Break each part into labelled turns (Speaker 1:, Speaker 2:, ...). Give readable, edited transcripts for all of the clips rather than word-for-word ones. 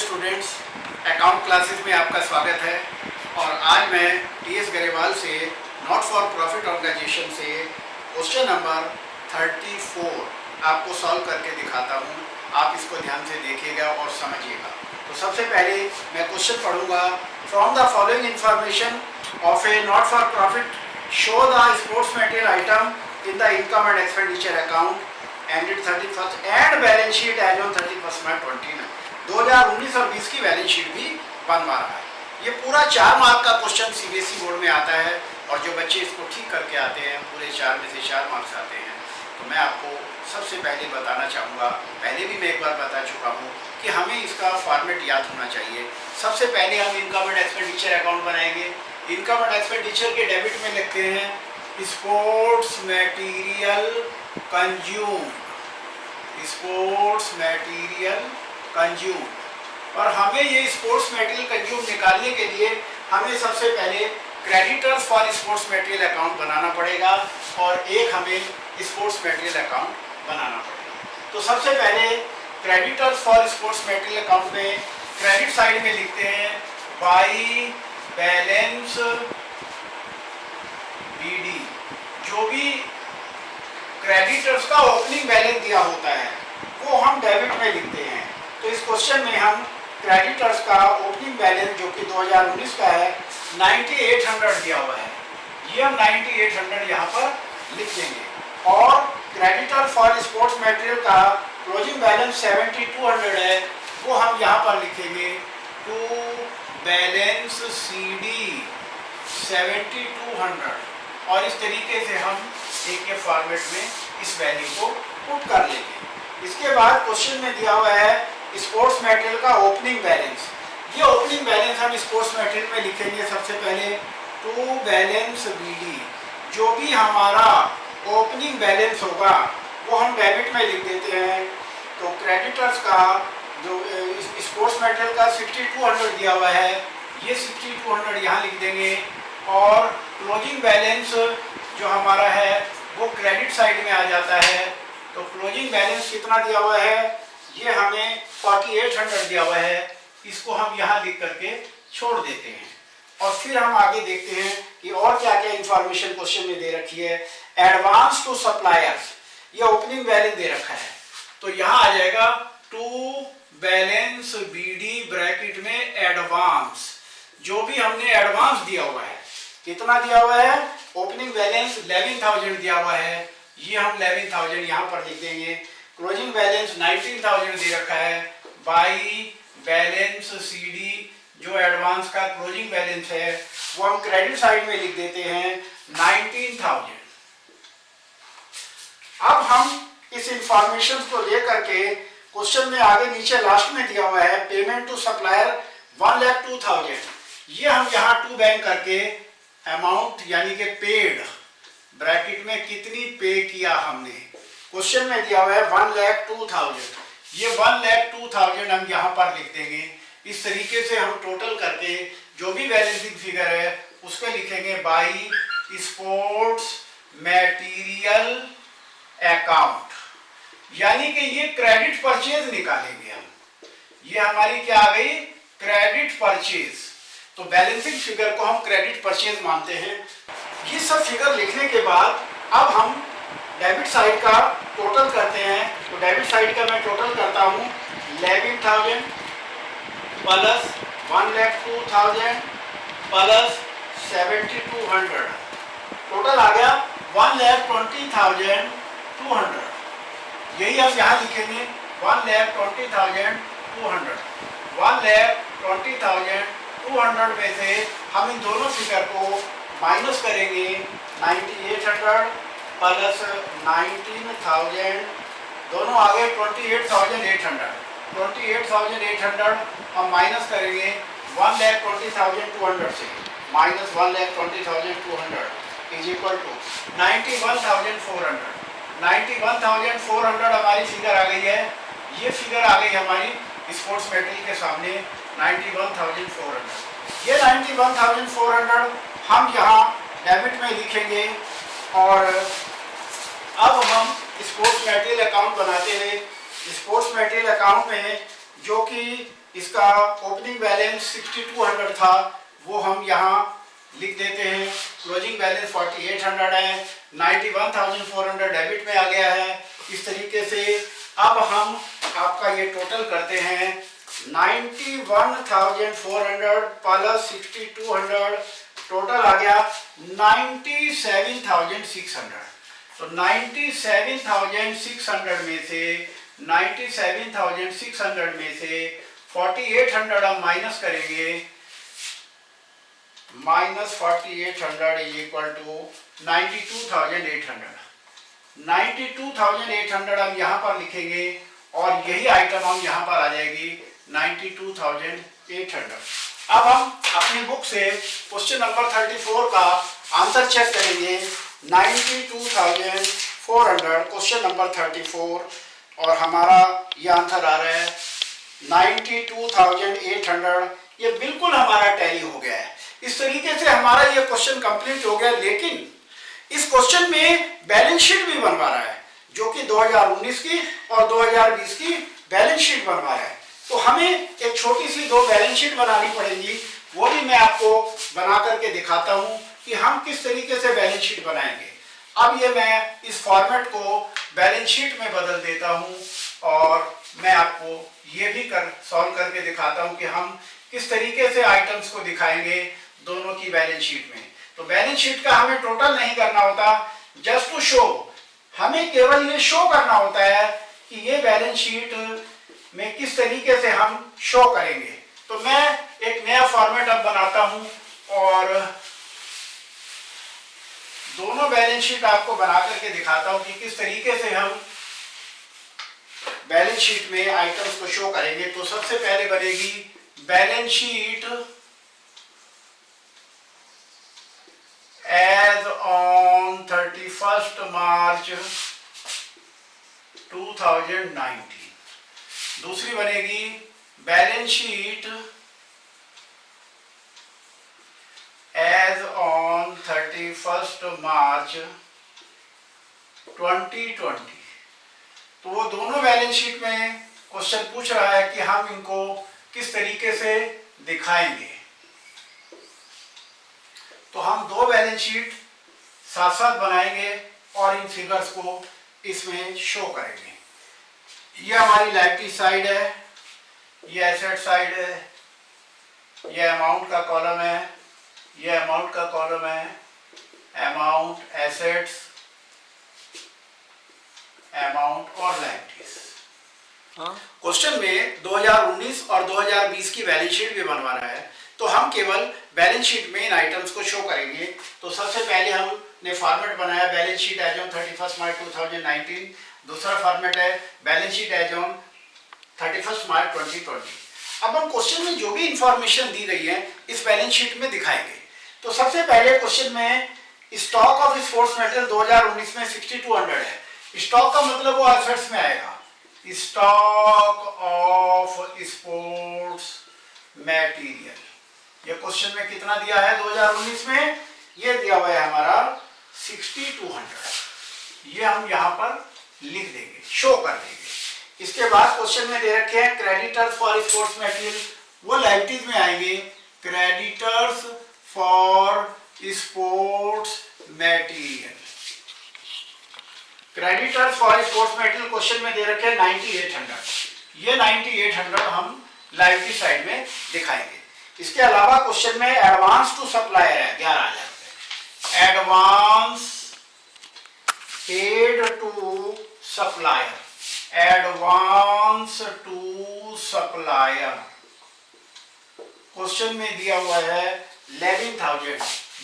Speaker 1: Students, account classes में आपका स्वागत है। और आज मैं टीएस गरेवाल से नॉट फॉर प्रॉफिट ऑर्गेनाइजेशन से क्वेश्चन नंबर 34 आपको सॉल्व करके दिखाता हूँ। आप इसको ध्यान से देखिएगा और समझिएगा। तो सबसे पहले मैं क्वेश्चन पढ़ूंगा। From the following information of a not for profit show the sports material item in the income and expenditure account ended 31st and balance sheet as on 31st March 2019 और 20 की बैलेंस शीट भी बनवा रहा है। ये पूरा 4 mark का question CBSE board में आता है और जो बच्चे इसको ठीक करके आते हैं पूरे 4 में से 4 मार्क्स आते हैं। तो मैं आपको सबसे पहले बताना चाहूँगा, पहले भी मैं एक बार बता चुका हूँ कि हमें इसका फॉर्मेट याद होना चाहिए। सबसे पहले हम इनकम एंड एक्सपेंडिचर अकाउंट बनाएंगे। इनकम एंड एक्सपेंडिचर के डेबिट में लिखते हैं sports material consume, sports material consume. और हमें ये स्पोर्ट्स मटेरियल कंज्यूम निकालने के लिए हमें सबसे पहले creditors for sports material account बनाना पड़ेगा और एक हमें स्पोर्ट्स मटेरियल अकाउंट बनाना पड़ेगा। तो सबसे पहले creditors for sports material account में क्रेडिट साइड में लिखते हैं बाई बैलेंस बीडी। जो भी क्रेडिटर्स का ओपनिंग बैलेंस दिया होता है वो हम डेबिट में लिखते हैं। तो इस क्वेश्चन में हम क्रेडिटर्स का ओपनिंग बैलेंस जो कि 2019 का है 9800 दिया हुआ है, ये हम 9800 यहाँ पर लिख देंगे। और क्रेडिटर फॉर स्पोर्ट्स मटेरियल का क्लोजिंग बैलेंस 7200 है, वो हम यहाँ पर लिखेंगे टू बैलेंस सीडी 7200। और इस तरीके से हम एक के फॉर्मेट में इस वैल्यू को पुट कर लेंगे। इसके बाद क्वेश्चन में दिया हुआ है स्पोर्ट्स मटेरियल का ओपनिंग बैलेंस। ये ओपनिंग बैलेंस हम स्पोर्ट्स मटेरियल में लिखेंगे सबसे पहले टू बैलेंस बीडी। जो भी हमारा ओपनिंग बैलेंस होगा वो हम डेबिट में लिख देते हैं। तो क्रेडिटर्स का जो स्पोर्ट्स मटेरियल का 6200 दिया हुआ है, ये 6200 यहाँ लिख देंगे। और क्लोजिंग बैलेंस जो हमारा है वो क्रेडिट साइड में आ जाता है। तो क्लोजिंग बैलेंस कितना दिया हुआ है, ये हमें 4800 दिया हुआ है, इसको हम यहाँ लिख करके छोड़ देते हैं। और फिर हम आगे देखते हैं कि और क्या क्या इंफॉर्मेशन क्वेश्चन में दे रखी है। एडवांस टू सप्लायर्स, ये ओपनिंग बैलेंस दे रखा है, तो यहाँ आ जाएगा टू बैलेंस बीडी ब्रैकेट में एडवांस। जो भी हमने एडवांस दिया हुआ है, कितना दिया हुआ है, ओपनिंग बैलेंस 11000 दिया हुआ है, ये हम 11000 यहाँ पर लिख देंगे। क्लोजिंग बैलेंस 19000 दे रखा है, बाई बैलेंस सीडी जो एडवांस का क्लोजिंग बैलेंस है वो हम क्रेडिट साइड में लिख देते हैं 19000। अब हम इस इंफॉर्मेशन को लेकर के क्वेश्चन में आगे नीचे लास्ट में दिया हुआ है पेमेंट टू सप्लायर 1,02,000। ये हम यहाँ टू बैंक करके अमाउंट यानी कि पेड ब्रैकेट में कितनी पे किया हमने, क्वेश्चन में दिया हुआ है 1,02,000। ये 1,02,000 हम यहाँ पर लिख देंगे। इस तरीके से हम टोटल करके जो भी बैलेंसिंग फिगर है उसको लिखेंगे बाई स्पोर्ट्स मटेरियल अकाउंट, यानी कि ये क्रेडिट परचेज निकालेंगे हम। ये हमारी क्या आ गई, क्रेडिट परचेज। तो बैलेंसिंग फिगर को हम क्रेडिट परचेज मानते हैं। ये सब फिगर लिखने के बाद अब हम डेबिट साइड का टोटल करते हैं। तो डेबिट साइड का मैं टोटल करता हूँ 11,000 प्लस 1,02,000 प्लस 7,200, टोटल आ गया 1,20,200। यही हम यहाँ लिखेंगे 1,20,200। 1,20,200 में से हम इन दोनों फिगर को माइनस करेंगे। 9800 प्लस 19,000, दोनों आ गए 28,800। 28,800 हम माइनस करेंगे 1,20,200 से, माइनस 1,20,200 इज इक्वल टू 91,400। 91,400 हमारी फिगर आ गई है। ये फिगर आ गई हमारी स्पोर्ट्स मटेरियल के सामने 91,400। ये 91,400 हम यहाँ डेबिट में लिखेंगे। और अब हम स्पोर्ट्स मटेरियल अकाउंट बनाते हैं। स्पोर्ट्स मटेरियल अकाउंट में जो कि इसका ओपनिंग बैलेंस 6200 था, वो हम यहाँ लिख देते हैं। क्लोजिंग बैलेंस 4800 है, 91,400 डेबिट में आ गया है। इस तरीके से अब हम आपका ये टोटल करते हैं, 91,400 प्लस 6200 टोटल आ गया 97,600। तो 97,600 में से 4800 हम माइनस करेंगे, माइनस 4800 इज इक्वल टू 92,800। 92,800 हम यहाँ पर लिखेंगे और यही आइटम हम यहाँ पर आ जाएगी 92,800। अब हम अपनी बुक से क्वेश्चन नंबर 34 का आंसर चेक करेंगे। 92,400 क्वेश्चन नंबर 34 और हमारा ये आंसर आ रहा है 92,800। ये बिल्कुल हमारा टैली हो गया है। इस तरीके से हमारा ये क्वेश्चन कंप्लीट हो गया, लेकिन इस क्वेश्चन में बैलेंस शीट भी बनवा रहा है, जो कि 2019 की और 2020 की बैलेंस शीट बनवा रहा है। तो हमें एक छोटी सी 2 बैलेंस शीट बनानी पड़ेगी, वो भी मैं आपको बना करके दिखाता हूं कि हम किस तरीके से बैलेंस शीट बनाएंगे। अब ये मैं इस फॉर्मेट को बैलेंस शीट में बदल देता हूं और मैं आपको ये भी सॉल्व करके दिखाता हूं कि हम किस तरीके से आइटम्स को दिखाएंगे दोनों की बैलेंस शीट में। तो बैलेंस शीट का हमें टोटल नहीं करना होता, जस्ट टू शो, हमें केवल ये शो करना होता है कि ये बैलेंस शीट में किस तरीके से हम शो करेंगे। तो मैं एक नया फॉर्मेट अब बनाता हूं और दोनों बैलेंस शीट आपको बना करके दिखाता हूं कि किस तरीके से हम बैलेंस शीट में आइटम्स को शो करेंगे। तो सबसे पहले बनेगी balance sheet as on 31st March 2019। दूसरी बनेगी balance sheet as on 31st March 2020। तो वो दोनों बैलेंस शीट में क्वेश्चन पूछ रहा है कि हम इनको किस तरीके से दिखाएंगे। तो हम 2 बैलेंस शीट साथ साथ बनाएंगे और इन फिगर्स को इसमें शो करेंगे। ये हमारी लायबिलिटी साइड है, ये एसेट साइड है, ये अमाउंट का कॉलम है, ये अमाउंट का कॉलम है, अमाउंट, एसेट्स, अमाउंट और लायबिलिटीज। क्वेश्चन में 2019 और 2020 की बैलेंस शीट भी बनवा रहा है, तो हम केवल बैलेंस शीट में इन आइटम्स को शो करेंगे। तो सबसे पहले हमने फॉर्मेट बनाया बैलेंस शीट एज ऑन 31 मार्च 2019। दूसरा फॉर्मेट है बैलेंस शीट एज ऑन 31 मार्च 2020। अब हम क्वेश्चन में जो भी इंफॉर्मेशन दी गई है इस बैलेंस शीट में दिखाएंगे। तो सबसे पहले क्वेश्चन में स्टॉक ऑफ स्पोर्ट्स मटेरियल 2019 में 6200 है। स्टॉक का मतलब वो एसेट्स में आएगा, स्टॉक ऑफ स्पोर्ट्स मटेरियल। ये क्वेश्चन में कितना दिया है 2019 में, ये दिया हुआ है हमारा 6200। ये हम यहाँ पर लिख देंगे, शो कर देंगे। इसके बाद क्वेश्चन में दे रखे हैं क्रेडिटर्स फॉर स्पोर्ट्स मटेरियल, वो लायबिलिटीज में आएंगे, creditors for sports material. Creditors for sports material question में दे रखे हैं 9800। ये 9800 हम लायबिलिटी साइड में दिखाएंगे। इसके अलावा क्वेश्चन में एडवांस टू सप्लायर है 11,000 रुपए, advance paid to supplier, advance to supplier question में दिया हुआ है 11,000।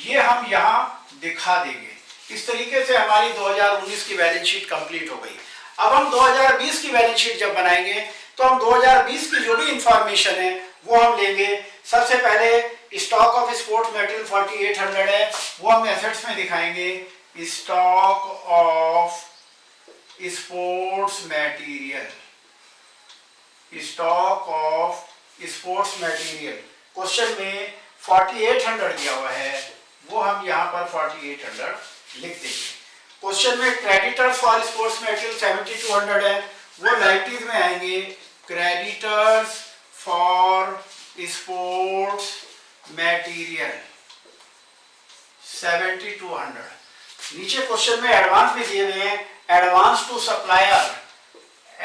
Speaker 1: ये हम यहां दिखा देंगे। इस तरीके से हमारी 2019 की बैलेंस शीट कंप्लीट हो गई। अब हम 2020 की बैलेंस शीट जब बनाएंगे तो हम 2020 की जो भी इंफॉर्मेशन है वो हम लेंगे। सबसे पहले स्टॉक ऑफ स्पोर्ट्स मटेरियल 4800 है, वो हम एसेट्स में दिखाएंगे, stock of sports material, stock of sports material question में 4800 दिया हुआ है, वो हम यहाँ पर 4800 लिख देंगे। क्वेश्चन में क्रेडिटर्स फॉर स्पोर्ट्स मटेरियल 7200 है, वो लायबिलिटीज में आएंगे, क्रेडिटर्स फॉर स्पोर्ट्स मटेरियल 7200। नीचे क्वेश्चन में एडवांस भी दिए हुए हैं, advance to supplier,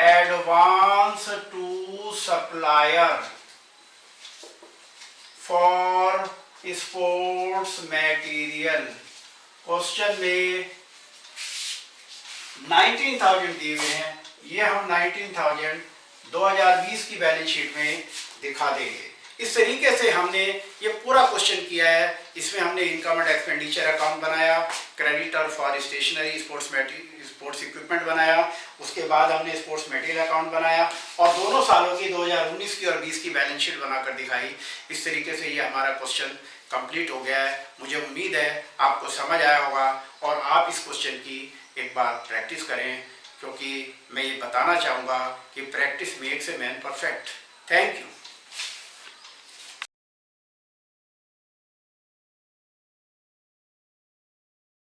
Speaker 1: advance to supplier for sports material. Question में 19,000 दिए हुए हैं, ये हम 19,000 2020 की बैलेंस शीट में दिखा देंगे। इस तरीके से हमने ये पूरा क्वेश्चन किया है। इसमें हमने इनकम एंड एक्सपेंडिचर अकाउंट बनाया, creditor for stationery sports equipment बनाया, उसके बाद हमने स्पोर्ट्स मटेरियल अकाउंट बनाया और दोनों सालों की 2019 की और 20 की बैलेंस शीट बनाकर दिखाई। इस तरीके से ये हमारा क्वेश्चन कंप्लीट हो गया है। मुझे उम्मीद है आपको समझ आया होगा और आप इस क्वेश्चन की एक बार प्रैक्टिस करें, क्योंकि मैं ये बताना चाहूँगा कि practice makes a man perfect. Thank you.